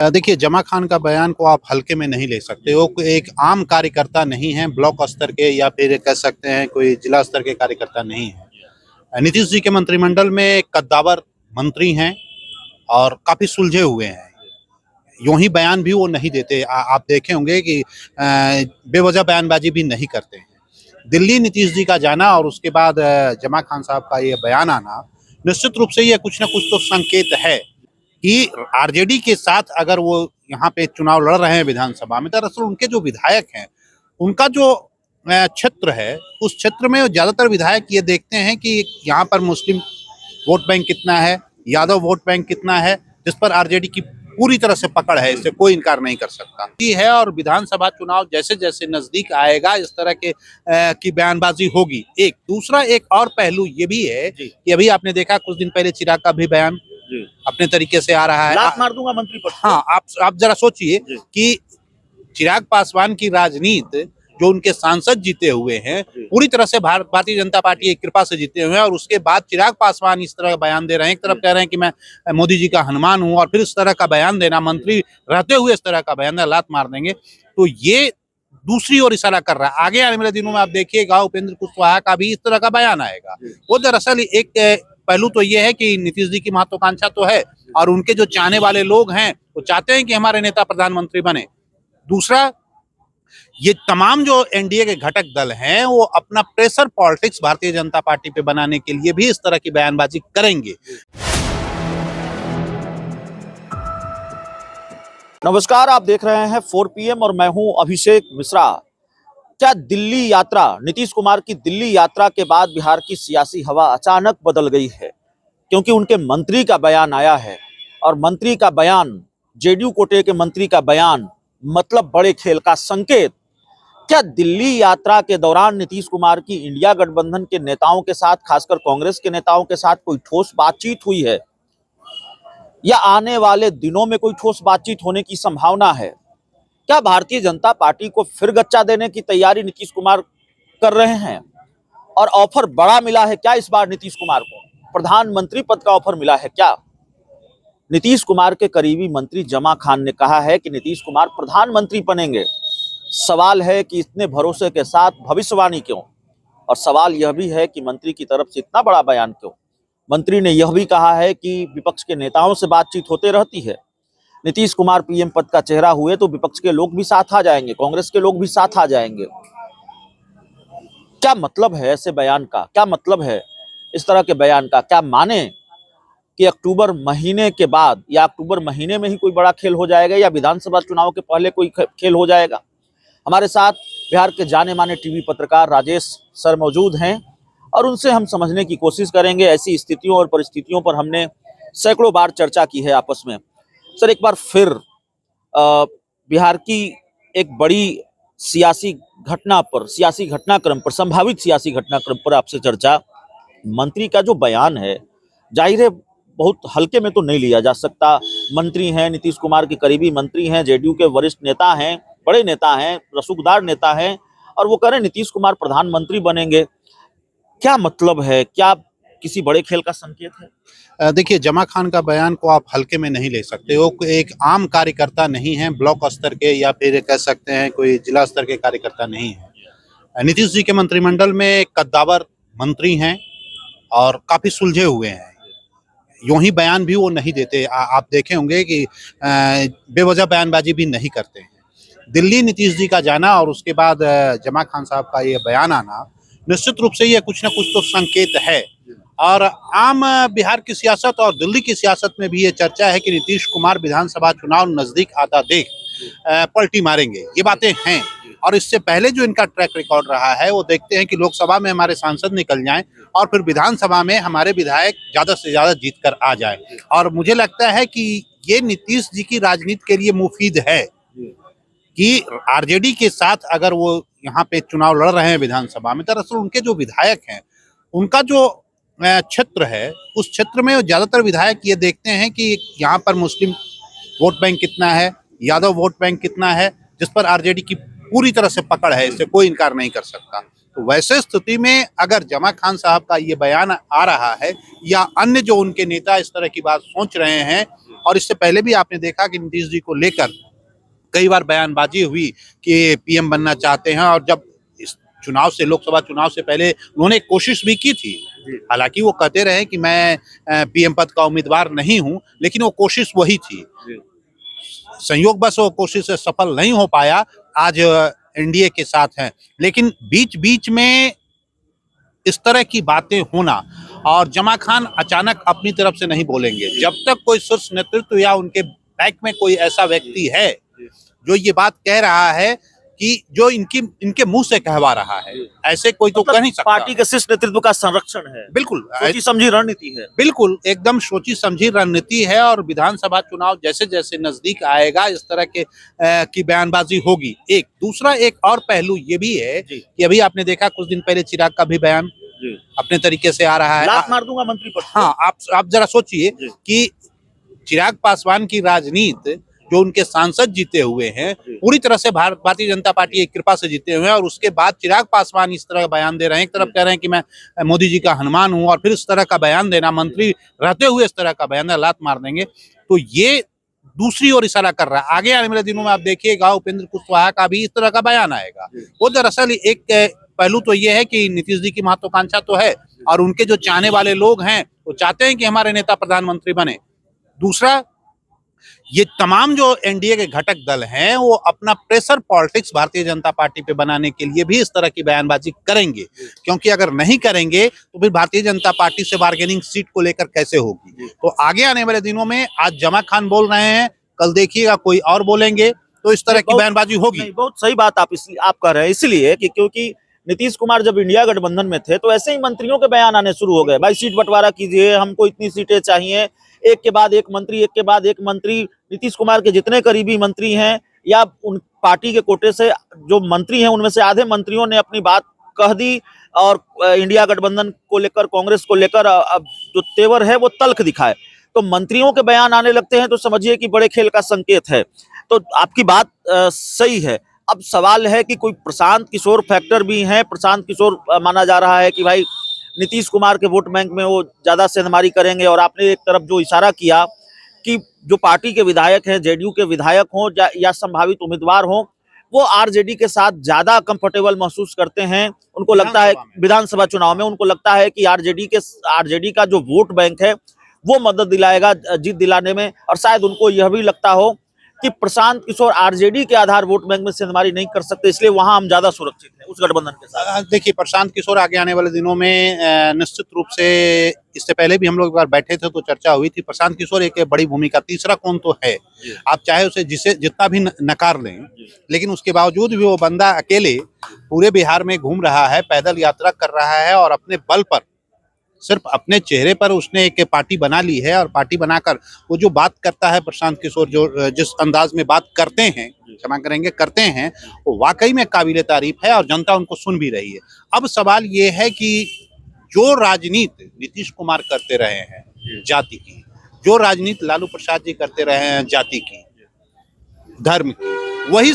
देखिए, जमा खान का बयान को आप हल्के में नहीं ले सकते। वो कोई एक आम कार्यकर्ता नहीं है, ब्लॉक स्तर के या फिर कह सकते हैं कोई जिला स्तर के कार्यकर्ता नहीं है। नीतीश जी के मंत्रिमंडल में कद्दावर मंत्री हैं और काफ़ी सुलझे हुए हैं। यूँ ही बयान भी वो नहीं देते। आप देखे होंगे कि बेवजह बयानबाजी भी नहीं करते हैं। दिल्ली नीतीश जी का जाना और उसके बाद जमा खान साहब का ये बयान आना, निश्चित रूप से ये कुछ न कुछ तो संकेत है कि आरजेडी के साथ अगर वो यहाँ पे चुनाव लड़ रहे हैं विधानसभा में, दरअसल उनके जो विधायक हैं, उनका जो क्षेत्र है, उस क्षेत्र में ज़्यादातर विधायक ये देखते हैं कि यहाँ पर मुस्लिम वोट बैंक कितना है, यादव वोट बैंक कितना है, जिस पर आरजेडी की पूरी तरह से पकड़ है, इससे कोई इनकार नहीं कर सकता। ये है और विधानसभा चुनाव जैसे-जैसे नज़दीक आएगा, इस तरह के की बयानबाजी होगी। एक दूसरा एक और पहलू ये भी है कि अभी आपने देखा कुछ दिन पहले चिराग का भी बयान अपने तरीके से आ रहा है। लात मार दूंगा मंत्री पद। हाँ, आप जरा सोचिए कि चिराग पासवान की राजनीति जो उनके सांसद जीते हुए हैं, पूरी तरह से भारतीय जनता पार्टी की कृपा से जीते हुए हैं और उसके बाद चिराग पासवान इस तरह का बयान दे रहे हैं। एक तरफ कह रहे हैं कि मैं मोदी जी का हनुमान हूं और फिर इस तरह का बयान देना, मंत्री रहते हुए इस तरह का बयान देना, लात मार देंगे, तो ये दूसरी ओर इशारा कर रहा है। आगे आने वाले दिनों में आप देखिएगा उपेंद्र कुशवाहा का भी इस तरह का बयान आएगा। वो दरअसल एक पहलू तो ये है कि नीतीश जी की महत्वाकांक्षा तो है और उनके जो चाहने वाले लोग हैं वो चाहते हैं कि हमारे नेता प्रधानमंत्री बने। दूसरा, ये तमाम जो एनडीए के घटक दल हैं वो अपना pressure politics Bharatiya Janata party पे बनाने के लिए भी इस तरह की बयानबाजी करेंगे। नमस्कार, आप देख रहे हैं 4 PM और मैं हूं अभिषेक मिश्रा। क्या दिल्ली यात्रा, नीतीश कुमार की दिल्ली यात्रा के बाद बिहार की सियासी हवा अचानक बदल गई है? क्योंकि उनके मंत्री का बयान आया है और मंत्री का बयान, जेडीयू कोटे के मंत्री का बयान, मतलब बड़े खेल का संकेत। क्या दिल्ली यात्रा के दौरान नीतीश कुमार की इंडिया गठबंधन के नेताओं के साथ, खासकर कांग्रेस के नेताओं के साथ कोई ठोस बातचीत हुई है या आने वाले दिनों में कोई ठोस बातचीत होने की संभावना है? क्या भारतीय जनता पार्टी को फिर गच्चा देने की तैयारी नीतीश कुमार कर रहे हैं और ऑफर बड़ा मिला है क्या इस बार नीतीश कुमार को? प्रधानमंत्री पद का ऑफर मिला है क्या? नीतीश कुमार के करीबी मंत्री जमा खान ने कहा है कि नीतीश कुमार प्रधानमंत्री बनेंगे। सवाल है कि इतने भरोसे के साथ भविष्यवाणी क्यों? और सवाल यह भी है कि मंत्री की तरफ से इतना बड़ा बयान क्यों? मंत्री ने यह भी कहा है कि विपक्ष के नेताओं से बातचीत होते रहती है। नीतीश कुमार पीएम पद का चेहरा हुए तो विपक्ष के लोग भी साथ आ जाएंगे, कांग्रेस के लोग भी साथ आ जाएंगे। क्या मतलब है ऐसे बयान का? क्या मतलब है इस तरह के बयान का? क्या माने कि अक्टूबर महीने के बाद या अक्टूबर महीने में ही कोई बड़ा खेल हो जाएगा या विधानसभा चुनाव के पहले कोई खेल हो जाएगा? हमारे साथ बिहार के जाने माने टीवी पत्रकार राजेश सर मौजूद हैं और उनसे हम समझने की कोशिश करेंगे। ऐसी स्थितियों और परिस्थितियों पर हमने सैकड़ों बार चर्चा की है आपस में। सर, एक बार फिर बिहार की एक बड़ी सियासी घटनाक्रम पर, संभावित सियासी घटनाक्रम पर आपसे चर्चा। मंत्री का जो बयान है, जाहिर है बहुत हल्के में तो नहीं लिया जा सकता। मंत्री हैं, नीतीश कुमार के करीबी मंत्री हैं, जेडीयू के वरिष्ठ नेता हैं, बड़े नेता हैं, रसूखदार नेता हैं और वो कह रहे हैं नीतीश कुमार प्रधानमंत्री बनेंगे। क्या मतलब है? क्या किसी बड़े खेल का संकेत है? देखिए, जमा खान का बयान को आप हल्के में नहीं ले सकते। वो कोई एक आम कार्यकर्ता नहीं है, ब्लॉक स्तर के या फिर कह सकते हैं कोई जिला स्तर के कार्यकर्ता नहीं है। नीतीश जी के मंत्रिमंडल में कद्दावर मंत्री हैं और काफ़ी सुलझे हुए हैं। यूँ ही बयान भी वो नहीं देते। आप देखे होंगे कि बेवजह बयानबाजी भी नहीं करते हैं। दिल्ली नीतीश जी का जाना और उसके बाद जमा खान साहब का ये बयान आना, निश्चित रूप से ये कुछ न कुछ तो संकेत है और आम बिहार की सियासत और दिल्ली की सियासत में भी ये चर्चा है कि नीतीश कुमार विधानसभा चुनाव नजदीक आता देख पलटी मारेंगे। ये बातें हैं और इससे पहले जो इनका ट्रैक रिकॉर्ड रहा है वो देखते हैं कि लोकसभा में हमारे सांसद निकल जाएं और फिर विधानसभा में हमारे विधायक ज़्यादा से ज़्यादा जीत कर आ जाए। और मुझे लगता है कि ये नीतीश जी की राजनीति के लिए मुफीद है कि आरजेडी के साथ अगर वो यहाँ पे चुनाव लड़ रहे हैं विधानसभा में, दरअसल उनके जो विधायक हैं, उनका जो क्षेत्र है, उस क्षेत्र में ज़्यादातर विधायक ये देखते हैं कि यहाँ पर मुस्लिम वोट बैंक कितना है, यादव वोट बैंक कितना है, जिस पर आरजेडी की पूरी तरह से पकड़ है, इससे कोई इनकार नहीं कर सकता। तो वैसे स्थिति में अगर जमा खान साहब का ये बयान आ रहा है या अन्य जो उनके नेता इस तरह की बात सोच रहे हैं और इससे पहले भी आपने देखा कि नीतीश जी को लेकर कई बार बयानबाजी हुई कि पीएम बनना चाहते हैं, और जब इस चुनाव से, लोकसभा चुनाव से पहले उन्होंने एक कोशिश भी की थी। हालांकि वो कहते रहे कि मैं पीएम पद का उम्मीदवार नहीं हूं, लेकिन वो कोशिश वही थी। संयोग बस वो कोशिश सफल नहीं हो पाया। आज एनडीए के साथ हैं, लेकिन बीच बीच में इस तरह की बातें होना, और जमा खान अचानक अपनी तरफ से नहीं बोलेंगे जब तक कोई शीर्ष नेतृत्व या उनके बैक में कोई ऐसा व्यक्ति है जो ये बात कह रहा है कि जो इनके मुंह से कहवा रहा है, ऐसे कोई तो कह नहीं सकता। पार्टी के शीर्ष नेतृत्व का संरक्षण है, बिल्कुल सोची समझी रणनीति है। बिल्कुल एकदम सोची समझी रणनीति है, और विधानसभा चुनाव जैसे जैसे नजदीक आएगा इस तरह के की बयानबाजी होगी। एक दूसरा एक और पहलू ये भी है कि अभी आपने देखा कुछ दिन पहले चिराग का भी बयान अपने तरीके से आ रहा है, लात मार दूंगा मंत्री पद। हाँ, आप जरा सोचिए कि चिराग पासवान की राजनीति, जो उनके सांसद जीते हुए हैं, पूरी तरह से भारतीय जनता पार्टी की कृपा से जीते हुए हैं, और उसके बाद चिराग पासवान इस तरह का बयान दे रहे हैं। एक तरफ कह रहे हैं कि मैं मोदी जी का हनुमान हूं, और फिर इस तरह का बयान देना, मंत्री रहते हुए इस तरह का बयान देना, लात मार देंगे, तो ये दूसरी ओर इशारा कर रहा है। आगे आने वाले दिनों में आप देखिएगा उपेंद्र कुशवाहा का भी इस तरह का बयान आएगा। वो दरअसल एक पहलू तो ये है कि नीतीश जी की महत्वाकांक्षा तो है, और उनके जो चाहने वाले लोग हैं वो चाहते हैं कि हमारे नेता प्रधानमंत्री बने। दूसरा, ये तमाम जो एनडीए के घटक दल हैं वो अपना pressure politics Bharatiya Janata party पे बनाने के लिए भी इस तरह की बयानबाजी करेंगे, क्योंकि अगर नहीं करेंगे तो फिर भारतीय जनता पार्टी से बार्गेनिंग सीट को लेकर कैसे होगी। तो आगे आने वाले दिनों में, आज जमा खान बोल रहे हैं, कल देखिएगा कोई और बोलेंगे, तो इस तरह की बयानबाजी होगी। बहुत सही बात आप कह रहे हैं, इसलिए कि क्योंकि नीतीश कुमार जब इंडिया गठबंधन में थे तो ऐसे ही मंत्रियों के बयान आने शुरू हो गए, भाई सीट बंटवारा कीजिए, हमको इतनी सीटें चाहिए, एक के बाद एक मंत्री, एक के बाद एक मंत्री। नीतीश कुमार के जितने करीबी मंत्री हैं या उन पार्टी के कोटे से जो मंत्री हैं, उनमें से आधे मंत्रियों ने अपनी बात कह दी, और इंडिया गठबंधन को लेकर, कांग्रेस को लेकर अब जो तेवर है वो तल्ख दिखाए। तो मंत्रियों के बयान आने लगते हैं तो समझिए कि बड़े खेल का संकेत है। तो आपकी बात सही है। अब सवाल है कि कोई प्रशांत किशोर फैक्टर भी हैं। प्रशांत किशोर माना जा रहा है कि भाई नीतीश कुमार के वोट बैंक में वो ज्यादा सेंधमारी करेंगे, और आपने एक तरफ जो इशारा किया कि जो पार्टी के विधायक हैं, जेडीयू के विधायक हों या संभावित उम्मीदवार हों, वो आरजेडी के साथ ज्यादा कंफर्टेबल महसूस करते हैं। उनको लगता है विधानसभा चुनाव में, उनको लगता है कि आरजेडी का जो वोट बैंक है वो मदद दिलाएगा जीत दिलाने में, और शायद उनको यह भी लगता हो कि प्रशांत किशोर आरजेडी के आधार वोट बैंक में सेंधमारी नहीं कर सकते, इसलिए वहां हम ज्यादा सुरक्षित हैं उस गठबंधन के साथ। देखिए, प्रशांत किशोर आगे आने वाले दिनों में निश्चित रूप से, इससे पहले भी हम लोग एक बार बैठे थे तो चर्चा हुई थी, प्रशांत किशोर एक बड़ी भूमिका, तीसरा कौन तो है, आप चाहे उसे जितना भी नकार लें, लेकिन उसके बावजूद भी वो बंदा अकेले पूरे बिहार में घूम रहा है, पैदल यात्रा कर रहा है, और अपने बल पर, सिर्फ अपने चेहरे पर उसने एक पार्टी बना ली है, और पार्टी बनाकर वो जो बात करता है प्रशांत किशोर, जो जिस अंदाज में बात करते हैं, क्षमा करेंगे, करते हैं, वो वाकई में काबिले तारीफ है, और जनता उनको सुन भी रही है। अब सवाल ये है कि जो राजनीति नीतीश कुमार करते रहे हैं जाति की, जो राजनीति लालू प्रसाद जी करते रहे हैं जाति की, धर्म की, वही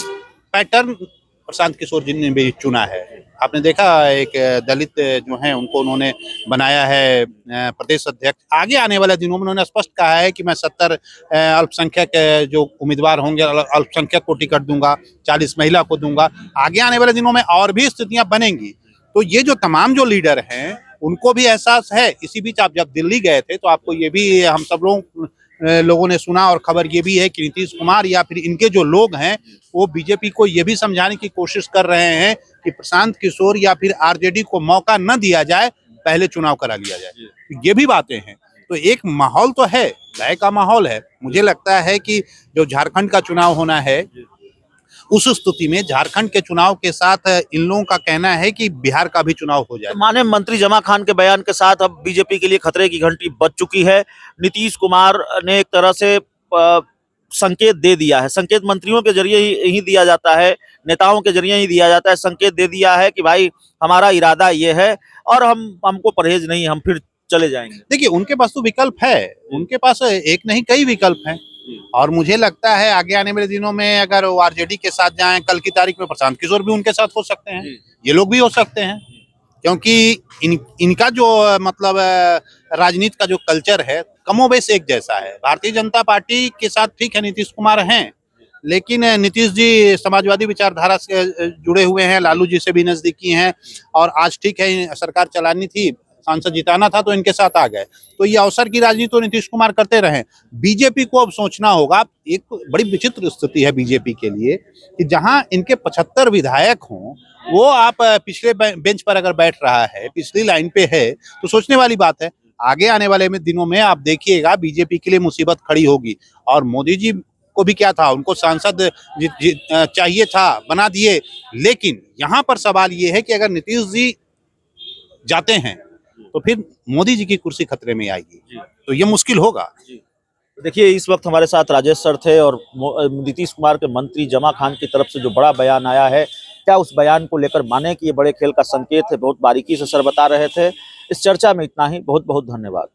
पैटर्न प्रशांत किशोर जी ने भी चुना है। आपने देखा एक दलित जो हैं उनको उन्होंने बनाया है प्रदेश अध्यक्ष। आगे आने वाले दिनों में उन्होंने स्पष्ट कहा है कि मैं 70 अल्पसंख्यक जो उम्मीदवार होंगे अल्पसंख्यक को टिकट दूंगा, 40 महिला को दूंगा। आगे आने वाले दिनों में और भी स्थितियां बनेंगी। तो ये जो तमाम जो लीडर हैं उनको भी एहसास है। इसी बीच आप जब दिल्ली गए थे तो आपको ये भी, हम सब लोगों ने सुना, और खबर ये भी है कि नीतीश कुमार या फिर इनके जो लोग हैं वो बीजेपी को ये भी समझाने की कोशिश कर रहे हैं कि प्रशांत किशोर या फिर आरजेडी को मौका न दिया जाए, पहले चुनाव करा लिया जाए। ये भी बातें हैं। तो एक माहौल तो है, लय का माहौल है। मुझे लगता है कि जो झारखंड का चुनाव होना है, उस स्थिति में झारखंड के चुनाव के साथ इन लोगों का कहना है कि बिहार का भी चुनाव हो जाए। माने मंत्री जमा खान के बयान के साथ अब बीजेपी के लिए खतरे की घंटी बज चुकी है। नीतीश कुमार ने एक तरह से संकेत दे दिया है। संकेत मंत्रियों के जरिए ही दिया जाता है, नेताओं के जरिए ही दिया जाता है। संकेत दे दिया है कि भाई हमारा इरादा ये है और हमको परहेज नहीं, हम फिर चले जाएंगे। देखिए, उनके पास तो विकल्प है, उनके पास एक नहीं कई विकल्प हैं, और मुझे लगता है आगे आने वाले दिनों में अगर वो आरजेडी के साथ जाएं, कल की तारीख में प्रशांत किशोर भी उनके साथ हो सकते हैं, ये लोग भी हो सकते हैं, क्योंकि इनका जो मतलब राजनीति का जो कल्चर है कमोबेश एक जैसा है। भारतीय जनता पार्टी के साथ ठीक है नीतीश कुमार हैं, लेकिन नीतीश जी समाजवादी विचारधारा से जुड़े हुए हैं, लालू जी से भी नजदीकी हैं, और आज ठीक है सरकार चलानी थी, सांसद जिताना था तो इनके साथ आ गए। तो ये अवसर की राजनीति तो नीतीश कुमार करते रहे। बीजेपी को अब सोचना होगा, एक बड़ी विचित्र स्थिति है बीजेपी के लिए कि जहां इनके 75 विधायक हों, वो आप पिछले बेंच पर अगर बैठ रहा है, पिछली लाइन पे है, तो सोचने वाली बात है। आगे आने वाले दिनों में आप देखिएगा बीजेपी के लिए मुसीबत खड़ी होगी। और मोदी जी को भी क्या था, उनको सांसद चाहिए था, बना दिए। लेकिन यहाँ पर सवाल ये है कि अगर नीतीश जी जाते हैं तो फिर मोदी जी की कुर्सी खतरे में आएगी, तो ये मुश्किल होगा। देखिए, इस वक्त हमारे साथ राजेश सर थे और नीतीश कुमार के मंत्री जमा खान की तरफ से जो बड़ा बयान आया है, क्या उस बयान को लेकर माने कि ये बड़े खेल का संकेत है, बहुत बारीकी से सर बता रहे थे। इस चर्चा में इतना ही। बहुत बहुत धन्यवाद।